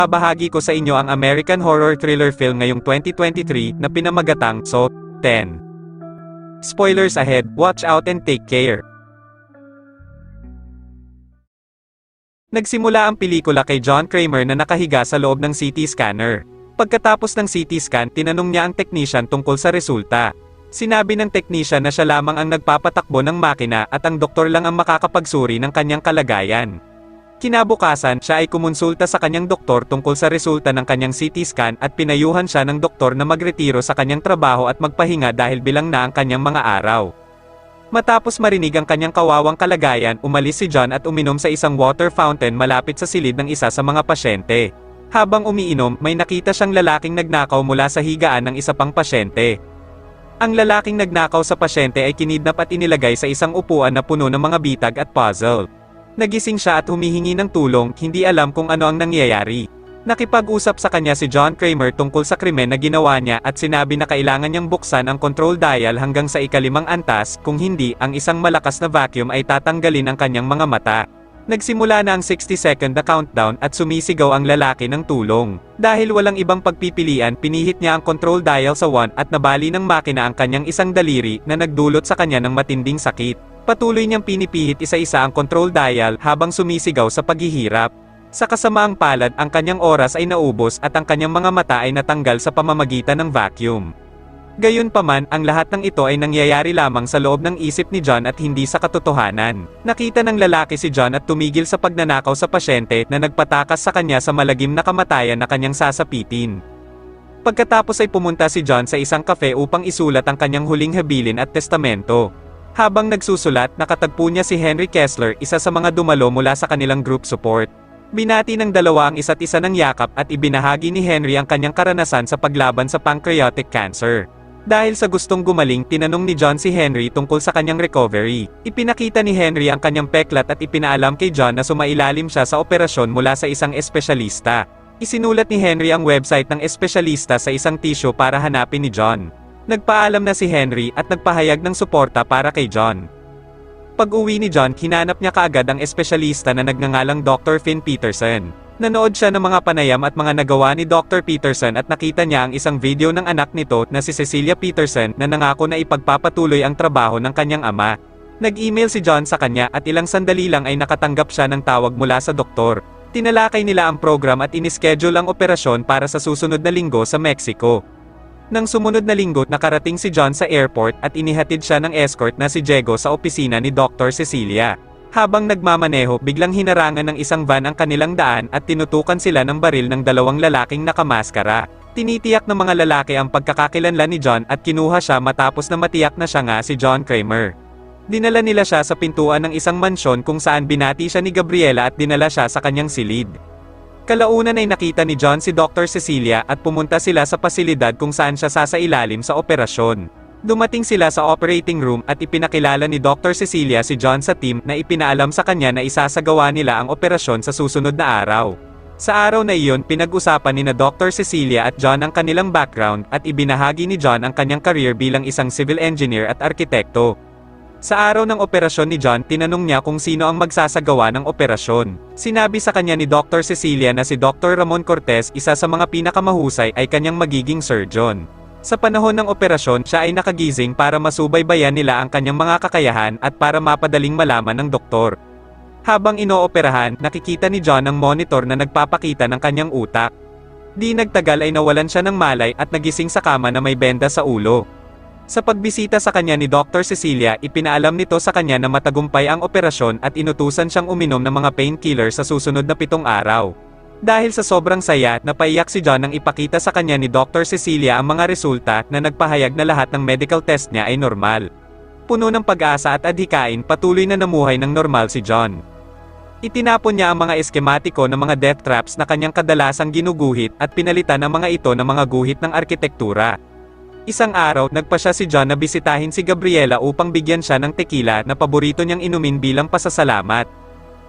Ibabahagi ko sa inyo ang American horror thriller film ngayong 2023 na pinamagatang Saw X. Spoilers ahead, watch out and take care. Nagsimula ang pelikula kay John Kramer na nakahiga sa loob ng CT scanner. Pagkatapos ng CT scan, tinanong niya ang technician tungkol sa resulta. Sinabi ng technician na siya lamang ang nagpapatakbo ng makina at ang doktor lang ang makakapagsuri ng kanyang kalagayan. Kinabukasan, siya ay kumonsulta sa kanyang doktor tungkol sa resulta ng kanyang CT scan at pinayuhan siya ng doktor na magretiro sa kanyang trabaho at magpahinga dahil bilang na ang kanyang mga araw. Matapos marinig ang kanyang kawawang kalagayan, umalis si John at uminom sa isang water fountain malapit sa silid ng isa sa mga pasyente. Habang umiinom, may nakita siyang lalaking nagnakaw mula sa higaan ng isa pang pasyente. Ang lalaking nagnakaw sa pasyente ay kinidnap at inilagay sa isang upuan na puno ng mga bitag at puzzle. Nagising siya at humihingi ng tulong, hindi alam kung ano ang nangyayari. Nakipag-usap sa kanya si John Kramer tungkol sa krimen na ginawa niya at sinabi na kailangan niyang buksan ang control dial hanggang sa ikalimang antas, kung hindi, ang isang malakas na vacuum ay tatanggalin ang kanyang mga mata. Nagsimula na ang 60-second na countdown at sumisigaw ang lalaki ng tulong. Dahil walang ibang pagpipilian, pinihit niya ang control dial sa 1 at nabali ng makina ang kanyang isang daliri na nagdulot sa kanya ng matinding sakit. Patuloy niyang pinipihit isa-isa ang control dial habang sumisigaw sa paghihirap. Sa kasamaang palad, ang kanyang oras ay naubos at ang kanyang mga mata ay natanggal sa pamamagitan ng vacuum. Gayunpaman, ang lahat ng ito ay nangyayari lamang sa loob ng isip ni John at hindi sa katotohanan. Nakita ng lalaki si John at tumigil sa pagnanakaw sa pasyente na nagpatakas sa kanya sa malagim na kamatayan na kanyang sasapitin. Pagkatapos ay pumunta si John sa isang kafe upang isulat ang kanyang huling habilin at testamento. Habang nagsusulat, nakatagpo niya si Henry Kessler, isa sa mga dumalo mula sa kanilang group support. Binati ng dalawa ang isa't isa ng yakap at ibinahagi ni Henry ang kanyang karanasan sa paglaban sa pancreatic cancer. Dahil sa gustong gumaling, tinanong ni John si Henry tungkol sa kanyang recovery. Ipinakita ni Henry ang kanyang peklat at ipinaalam kay John na sumailalim siya sa operasyon mula sa isang espesyalista. Isinulat ni Henry ang website ng espesyalista sa isang tissue para hanapin ni John. Nagpaalam na si Henry at nagpahayag ng suporta para kay John. Pag-uwi ni John, hinanap niya kaagad ang espesyalista na nagngangalang Dr. Finn Peterson. Nanood siya ng mga panayam at mga nagawa ni Dr. Peterson at nakita niya ang isang video ng anak nito na si Cecilia Peterson na nangako na ipagpapatuloy ang trabaho ng kanyang ama. Nag-email si John sa kanya at ilang sandali lang ay nakatanggap siya ng tawag mula sa doktor. Tinalakay nila ang program at inischedule ang operasyon para sa susunod na linggo sa Mexico. Nang sumunod na linggo, nakarating si John sa airport at inihatid siya ng escort na si Diego sa opisina ni Dr. Cecilia. Habang nagmamaneho, biglang hinarangan ng isang van ang kanilang daan at tinutukan sila ng baril ng dalawang lalaking nakamaskara. Tinitiyak ng mga lalaki ang pagkakakilanlan ni John at kinuha siya matapos na matiyak na siya nga si John Kramer. Dinala nila siya sa pintuan ng isang mansyon kung saan binati siya ni Gabriela at dinala siya sa kanyang silid. Kalaunan ay nakita ni John si Dr. Cecilia at pumunta sila sa pasilidad kung saan siya sasailalim sa operasyon. Dumating sila sa operating room at ipinakilala ni Dr. Cecilia si John sa team na ipinaalam sa kanya na isasagawa nila ang operasyon sa susunod na araw. Sa araw na iyon, pinag-usapan ni Dr. Cecilia at John ang kanilang background at ibinahagi ni John ang kanyang career bilang isang civil engineer at arkitekto. Sa araw ng operasyon ni John, tinanong niya kung sino ang magsasagawa ng operasyon. Sinabi sa kanya ni Dr. Cecilia na si Dr. Ramon Cortez, isa sa mga pinakamahusay, ay kanyang magiging surgeon. Sa panahon ng operasyon, siya ay nakagising para masubaybayan nila ang kanyang mga kakayahan at para mapadaling malaman ng doktor. Habang inooperahan, nakikita ni John ang monitor na nagpapakita ng kanyang utak. Di nagtagal ay nawalan siya ng malay at nagising sa kama na may benda sa ulo. Sa pagbisita sa kanya ni Dr. Cecilia, ipinaalam nito sa kanya na matagumpay ang operasyon at inutusan siyang uminom ng mga painkiller sa susunod na 7 araw. Dahil sa sobrang saya, napaiyak si John nang ipakita sa kanya ni Dr. Cecilia ang mga resulta na nagpahayag na lahat ng medical test niya ay normal. Puno ng pag-asa at adhikain, patuloy na namuhay ng normal si John. Itinapon niya ang mga eskematiko ng mga death traps na kanyang kadalasang ginuguhit at pinalitan ang mga ito ng mga guhit ng arkitektura. Isang araw, nagpa siya si John na bisitahin si Gabriela upang bigyan siya ng tequila na paborito niyang inumin bilang pasasalamat.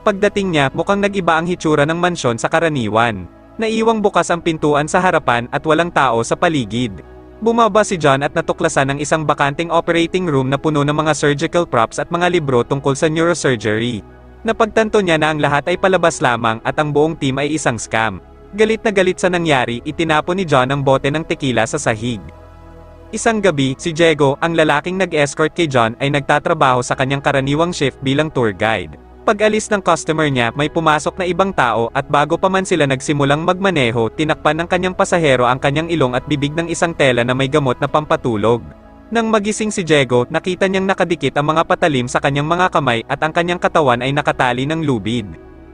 Pagdating niya, mukhang nag-iba ang hitsura ng mansyon sa karaniwan. Naiwang bukas ang pintuan sa harapan at walang tao sa paligid. Bumaba si John at natuklasan ang isang bakanting operating room na puno ng mga surgical props at mga libro tungkol sa neurosurgery. Napagtanto niya na ang lahat ay palabas lamang at ang buong team ay isang scam. Galit na galit sa nangyari, itinapon ni John ang bote ng tequila sa sahig. Isang gabi, si Diego, ang lalaking nag-escort kay John ay nagtatrabaho sa kanyang karaniwang shift bilang tour guide. Pag-alis ng customer niya, may pumasok na ibang tao at bago pa man sila nagsimulang magmaneho, tinakpan ng kanyang pasahero ang kanyang ilong at bibig ng isang tela na may gamot na pampatulog. Nang magising si Diego, nakita niyang nakadikit ang mga patalim sa kanyang mga kamay at ang kanyang katawan ay nakatali ng lubid.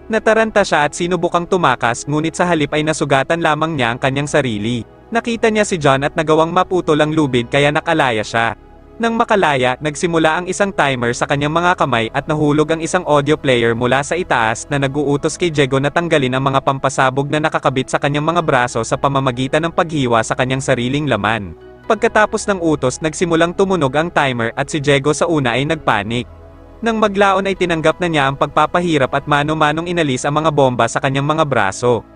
Nataranta siya at sinubukang tumakas, ngunit sa halip ay nasugatan lamang niya ang kanyang sarili. Nakita niya si John at nagawang maputol ang lubid kaya nakalaya siya. Nang makalaya, nagsimula ang isang timer sa kanyang mga kamay at nahulog ang isang audio player mula sa itaas na nag-uutos kay Diego na tanggalin ang mga pampasabog na nakakabit sa kanyang mga braso sa pamamagitan ng paghiwa sa kanyang sariling laman. Pagkatapos ng utos, nagsimulang tumunog ang timer at si Diego sa una ay nagpanik. Nang maglaon ay tinanggap na niya ang pagpapahirap at mano-manong inalis ang mga bomba sa kanyang mga braso.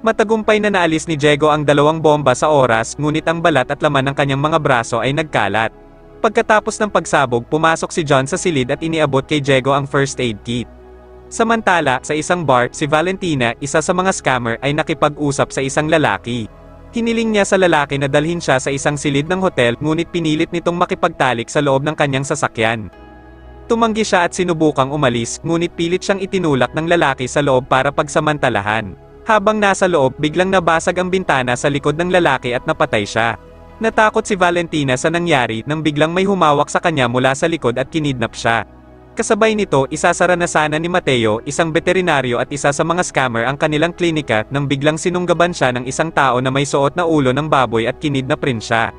Matagumpay na naalis ni Diego ang 2 bomba sa oras, ngunit ang balat at laman ng kanyang mga braso ay nagkalat. Pagkatapos ng pagsabog, pumasok si John sa silid at iniabot kay Diego ang first aid kit. Samantala, sa isang bar, si Valentina, isa sa mga scammer, ay nakipag-usap sa isang lalaki. Hiniling niya sa lalaki na dalhin siya sa isang silid ng hotel, ngunit pinilit nitong makipagtalik sa loob ng kanyang sasakyan. Tumanggi siya at sinubukang umalis, ngunit pilit siyang itinulak ng lalaki sa loob para pagsamantalahan. Habang nasa loob, biglang nabasag ang bintana sa likod ng lalaki at napatay siya. Natakot si Valentina sa nangyari nang biglang may humawak sa kanya mula sa likod at kinidnap siya. Kasabay nito, isasara na sana ni Mateo, isang veterinaryo at isa sa mga scammer ang kanilang klinika nang biglang sinunggaban siya ng isang tao na may suot na ulo ng baboy at kinidnap rin siya.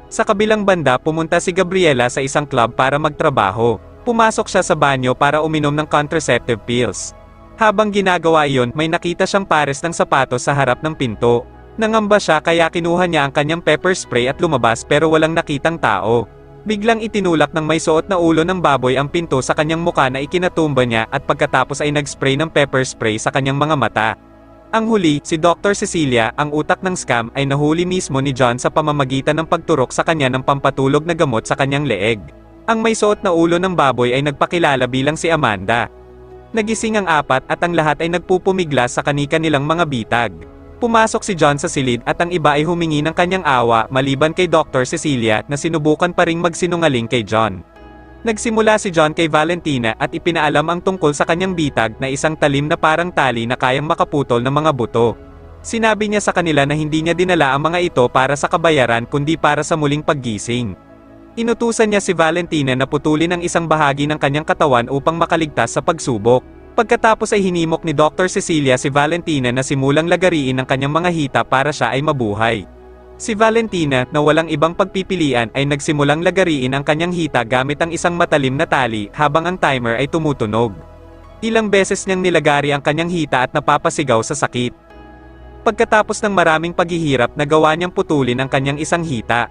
Sa kabilang banda, pumunta si Gabriela sa isang club para magtrabaho. Pumasok siya sa banyo para uminom ng contraceptive pills. Habang ginagawa iyon, may nakita siyang pares ng sapatos sa harap ng pinto. Nangamba siya kaya kinuha niya ang kanyang pepper spray at lumabas pero walang nakitang tao. Biglang itinulak ng may suot na ulo ng baboy ang pinto sa kanyang muka na ikinatumba niya at pagkatapos ay nag-spray ng pepper spray sa kanyang mga mata. Ang huli, si Dr. Cecilia, ang utak ng scam, ay nahuli mismo ni John sa pamamagitan ng pagturok sa kanya ng pampatulog na gamot sa kanyang leeg. Ang may suot na ulo ng baboy ay nagpakilala bilang si Amanda. Nagising ang apat at ang lahat ay nagpupumiglas sa kani-kanilang mga bitag. Pumasok si John sa silid at ang iba ay humingi ng kanyang awa maliban kay Dr. Cecilia na sinubukan pa ring magsinungaling kay John. Nagsimula si John kay Valentina at ipinaalam ang tungkol sa kanyang bitag na isang talim na parang tali na kayang makaputol ng mga buto. Sinabi niya sa kanila na hindi niya dinala ang mga ito para sa kabayaran kundi para sa muling paggising. Inutusan niya si Valentina na putulin ang isang bahagi ng kanyang katawan upang makaligtas sa pagsubok. Pagkatapos ay hinimok ni Dr. Cecilia si Valentina na simulang lagariin ang kanyang mga hita para siya ay mabuhay. Si Valentina, na walang ibang pagpipilian, ay nagsimulang lagariin ang kanyang hita gamit ang isang matalim na tali habang ang timer ay tumutunog. Ilang beses niyang nilagari ang kanyang hita at napapasigaw sa sakit. Pagkatapos ng maraming paghihirap, nagawa niyang putulin ang kanyang isang hita.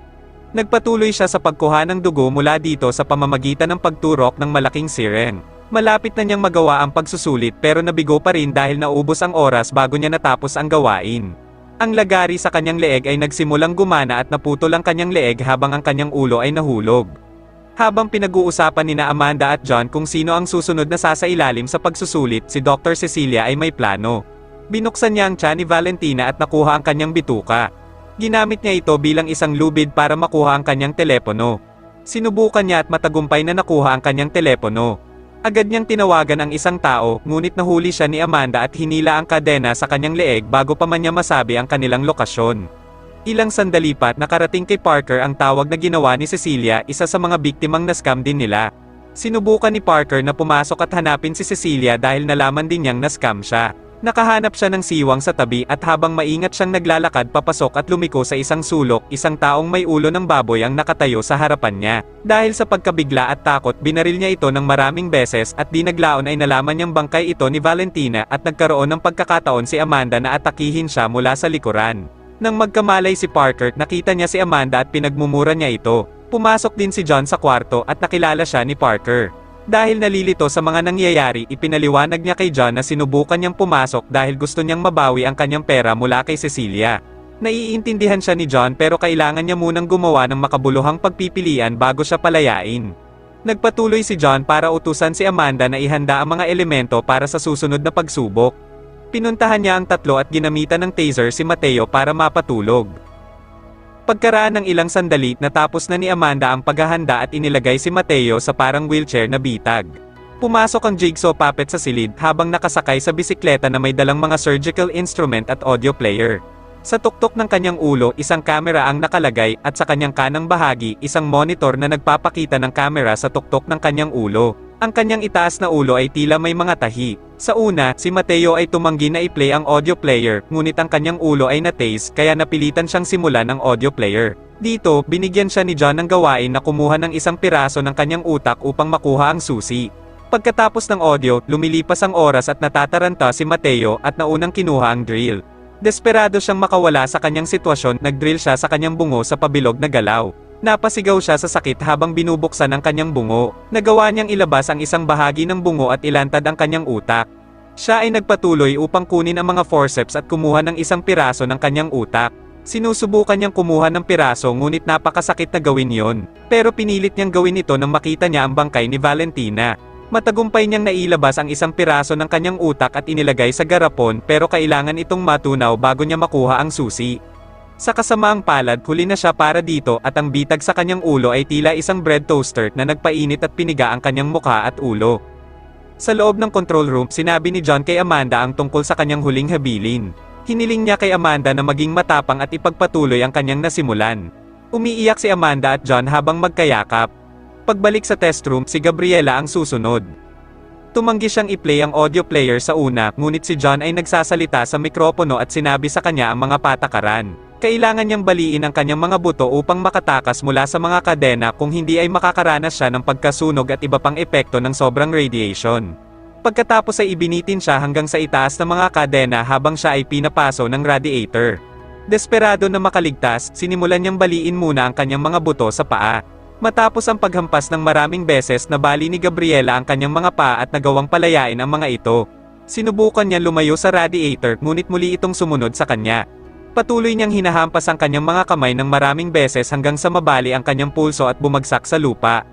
Nagpatuloy siya sa pagkuha ng dugo mula dito sa pamamagitan ng pagturok ng malaking siren. Malapit na niyang magawa ang pagsusulit pero nabigo pa rin dahil naubos ang oras bago niya natapos ang gawain. Ang lagari sa kanyang leeg ay nagsimulang gumana at naputol ang kanyang leeg habang ang kanyang ulo ay nahulog. Habang pinag-uusapan nina Amanda at John kung sino ang susunod na sasailalim sa pagsusulit, si Dr. Cecilia ay may plano. Binuksan niya ang tiyan ni Valentina at nakuha ang kanyang bituka. Ginamit niya ito bilang isang lubid para makuha ang kanyang telepono. Sinubukan niya at matagumpay na nakuha ang kanyang telepono. Agad niyang tinawagan ang isang tao, ngunit nahuli siya ni Amanda at hinila ang kadena sa kanyang leeg bago pa man niya masabi ang kanilang lokasyon. Ilang sandali pa, nakarating kay Parker ang tawag na ginawa ni Cecilia, isa sa mga biktimang na-scam din nila. Sinubukan ni Parker na pumasok at hanapin si Cecilia dahil nalaman din niyang na-scam siya. Nakahanap siya ng siwang sa tabi at habang maingat siyang naglalakad papasok at lumiko sa isang sulok, isang taong may ulo ng baboy ang nakatayo sa harapan niya. Dahil sa pagkabigla at takot, binaril niya ito ng maraming beses at di naglaon ay nalaman niyang bangkay ito ni Valentina at nagkaroon ng pagkakataon si Amanda na atakihin siya mula sa likuran. Nang magkamalay si Parker, nakita niya si Amanda at pinagmumura niya ito. Pumasok din si John sa kwarto at nakilala siya ni Parker. Dahil nalilito sa mga nangyayari, ipinaliwanag niya kay John na sinubukan niyang pumasok dahil gusto niyang mabawi ang kanyang pera mula kay Cecilia. Naiintindihan siya ni John pero kailangan niya munang gumawa ng makabuluhang pagpipilian bago siya palayain. Nagpatuloy si John para utusan si Amanda na ihanda ang mga elemento para sa susunod na pagsubok. Pinuntahan niya ang tatlo at ginamitan ng taser si Mateo para mapatulog. Pagkaraan ng ilang sandali, natapos na ni Amanda ang paghahanda at inilagay si Mateo sa parang wheelchair na bitag. Pumasok ang jigsaw puppet sa silid habang nakasakay sa bisikleta na may dalang mga surgical instrument at audio player. Sa tuktok ng kanyang ulo, isang kamera ang nakalagay at sa kanyang kanang bahagi, isang monitor na nagpapakita ng kamera sa tuktok ng kanyang ulo. Ang kanyang itaas na ulo ay tila may mga tahi. Sa una, si Mateo ay tumanggi na i-play ang audio player, ngunit ang kanyang ulo ay na-tase kaya napilitan siyang simulan ang audio player. Dito, binigyan siya ni John ng gawain na kumuha ng isang piraso ng kanyang utak upang makuha ang susi. Pagkatapos ng audio, lumilipas ang oras at natataranta si Mateo at naunang kinuha ang drill. Desperado siyang makawala sa kanyang sitwasyon, nag-drill siya sa kanyang bungo sa pabilog na galaw. Napasigaw siya sa sakit habang binubuksan ang kanyang bungo. Nagawa niyang ilabas ang isang bahagi ng bungo at ilantad ang kanyang utak. Siya ay nagpatuloy upang kunin ang mga forceps at kumuha ng isang piraso ng kanyang utak. Sinusubukan niyang kumuha ng piraso ngunit napakasakit na gawin yon. Pero pinilit niyang gawin ito nang makita niya ang bangkay ni Valentina. Matagumpay niyang nailabas ang isang piraso ng kanyang utak at inilagay sa garapon pero kailangan itong matunaw bago niya makuha ang susi. Sa kasamaang palad, huli na siya para dito at ang bitag sa kanyang ulo ay tila isang bread toaster na nagpainit at piniga ang kanyang mukha at ulo. Sa loob ng control room, sinabi ni John kay Amanda ang tungkol sa kanyang huling habilin. Hiniling niya kay Amanda na maging matapang at ipagpatuloy ang kanyang nasimulan. Umiiyak si Amanda at John habang magkayakap. Pagbalik sa test room, si Gabriela ang susunod. Tumanggi siyang i-play ang audio player sa una, ngunit si John ay nagsasalita sa mikropono at sinabi sa kanya ang mga patakaran. Kailangan niyang baliin ang kanyang mga buto upang makatakas mula sa mga kadena kung hindi ay makakaranas siya ng pagkasunog at iba pang epekto ng sobrang radiation. Pagkatapos ay ibinitin siya hanggang sa itaas ng mga kadena habang siya ay pinapaso ng radiator. Desperado na makaligtas, sinimulan niyang baliin muna ang kanyang mga buto sa paa. Matapos ang paghampas ng maraming beses, nabali ni Gabriela ang kanyang mga paa at nagawang palayain ang mga ito. Sinubukan niya lumayo sa radiator, ngunit muli itong sumunod sa kanya. Patuloy niyang hinahampas ang kanyang mga kamay ng maraming beses hanggang sa mabali ang kanyang pulso at bumagsak sa lupa.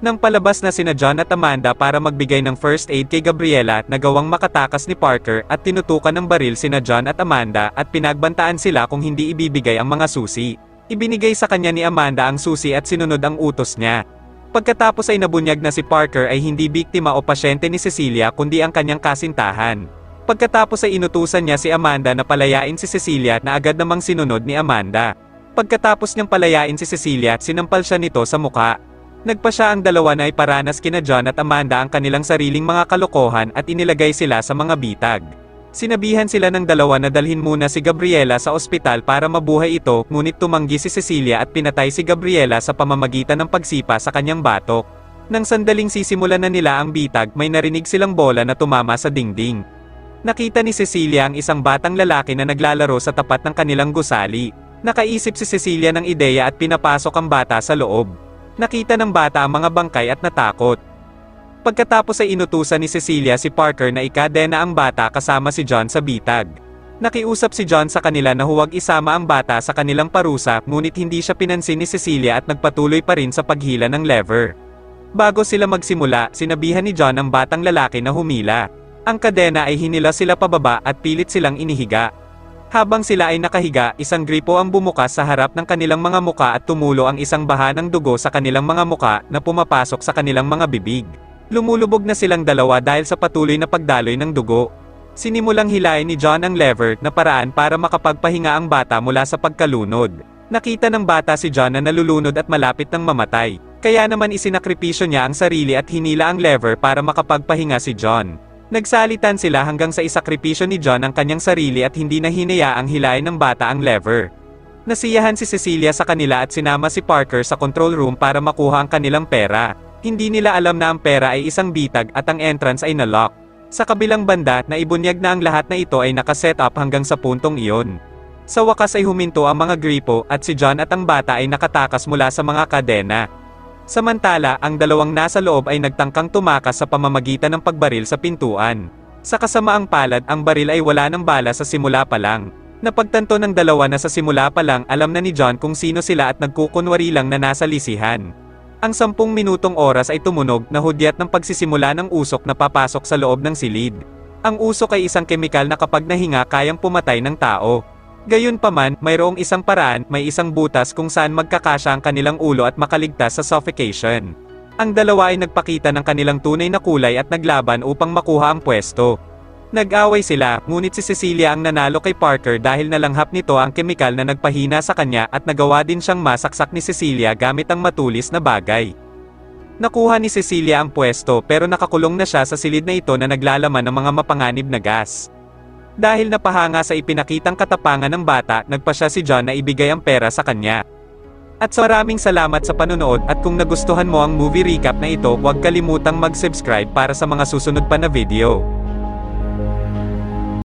Nang palabas na sina John at Amanda para magbigay ng first aid kay Gabriela, nagawang makatakas ni Parker at tinutukan ng baril sina John at Amanda at pinagbantaan sila kung hindi ibibigay ang mga susi. Ibinigay sa kanya ni Amanda ang susi at sinunod ang utos niya. Pagkatapos ay nabunyag na si Parker ay hindi biktima o pasyente ni Cecilia kundi ang kanyang kasintahan. Pagkatapos ay inutusan niya si Amanda na palayain si Cecilia na agad namang sinunod ni Amanda. Pagkatapos niyang palayain si Cecilia, sinampal siya nito sa muka. Nagpa siya ang dalawa na iparanas kina John at Amanda ang kanilang sariling mga kalokohan at inilagay sila sa mga bitag. Sinabihan sila ng dalawa na dalhin muna si Gabriela sa ospital para mabuhay ito, ngunit tumanggi si Cecilia at pinatay si Gabriela sa pamamagitan ng pagsipa sa kanyang batok. Nang sandaling sisimulan na nila ang bitag, may narinig silang bola na tumama sa dingding. Nakita ni Cecilia ang isang batang lalaki na naglalaro sa tapat ng kanilang gusali. Nakaisip si Cecilia ng ideya at pinapasok ang bata sa loob. Nakita ng bata ang mga bangkay at natakot. Pagkatapos ay inutusan ni Cecilia si Parker na ikadena ang bata kasama si John sa bitag. Nakiusap si John sa kanila na huwag isama ang bata sa kanilang parusa, ngunit hindi siya pinansin ni Cecilia at nagpatuloy pa rin sa paghila ng lever. Bago sila magsimula, sinabihan ni John ang batang lalaki na humila. Ang kadena ay hinila sila pababa at pilit silang inihiga. Habang sila ay nakahiga, isang gripo ang bumukas sa harap ng kanilang mga muka at tumulo ang isang baha ng dugo sa kanilang mga muka na pumapasok sa kanilang mga bibig. Lumulubog na silang dalawa dahil sa patuloy na pagdaloy ng dugo. Sinimulang hilahin ni John ang lever na paraan para makapagpahinga ang bata mula sa pagkalunod. Nakita ng bata si John na nalulunod at malapit ng mamatay. Kaya naman isinakripisyo niya ang sarili at hinila ang lever para makapagpahinga si John. Nagsalitan sila hanggang sa isakripisyo ni John ang kanyang sarili at hindi na hinayaang hilahin ng bata ang lever. Nasiyahan si Cecilia sa kanila at sinama si Parker sa control room para makuha ang kanilang pera. Hindi nila alam na ang pera ay isang bitag at ang entrance ay na-lock. Sa kabilang banda, naibunyag na ang lahat na ito ay nakaset up hanggang sa puntong iyon. Sa wakas ay huminto ang mga gripo at si John at ang bata ay nakatakas mula sa mga kadena. Samantala, ang dalawang nasa loob ay nagtangkang tumakas sa pamamagitan ng pagbaril sa pintuan. Sa kasamaang palad, ang baril ay wala ng bala sa simula pa lang. Napagtanto ng dalawa na sa simula pa lang alam na ni John kung sino sila at nagkukunwari lang na nasa lisihan. Ang 10 minutong oras ay tumunog na hudyat ng pagsisimula ng usok na papasok sa loob ng silid. Ang usok ay isang kemikal na kapag nahinga kayang pumatay ng tao. Gayunpaman, mayroong isang paraan, may isang butas kung saan magkakasya ang kanilang ulo at makaligtas sa suffocation. Ang dalawa ay nagpakita ng kanilang tunay na kulay at naglaban upang makuha ang pwesto. Nag-away sila, ngunit si Cecilia ang nanalo kay Parker dahil nalanghap nito ang kemikal na nagpahina sa kanya at nagawa din siyang masaksak ni Cecilia gamit ang matulis na bagay. Nakuha ni Cecilia ang pwesto pero nakakulong na siya sa silid na ito na naglalaman ng mga mapanganib na gas. Dahil napahanga sa ipinakitang katapangan ng bata, nagpa siya si John na ibigay ang pera sa kanya. At maraming salamat sa panonood at kung nagustuhan mo ang movie recap na ito, huwag kalimutang mag-subscribe para sa mga susunod pa na video.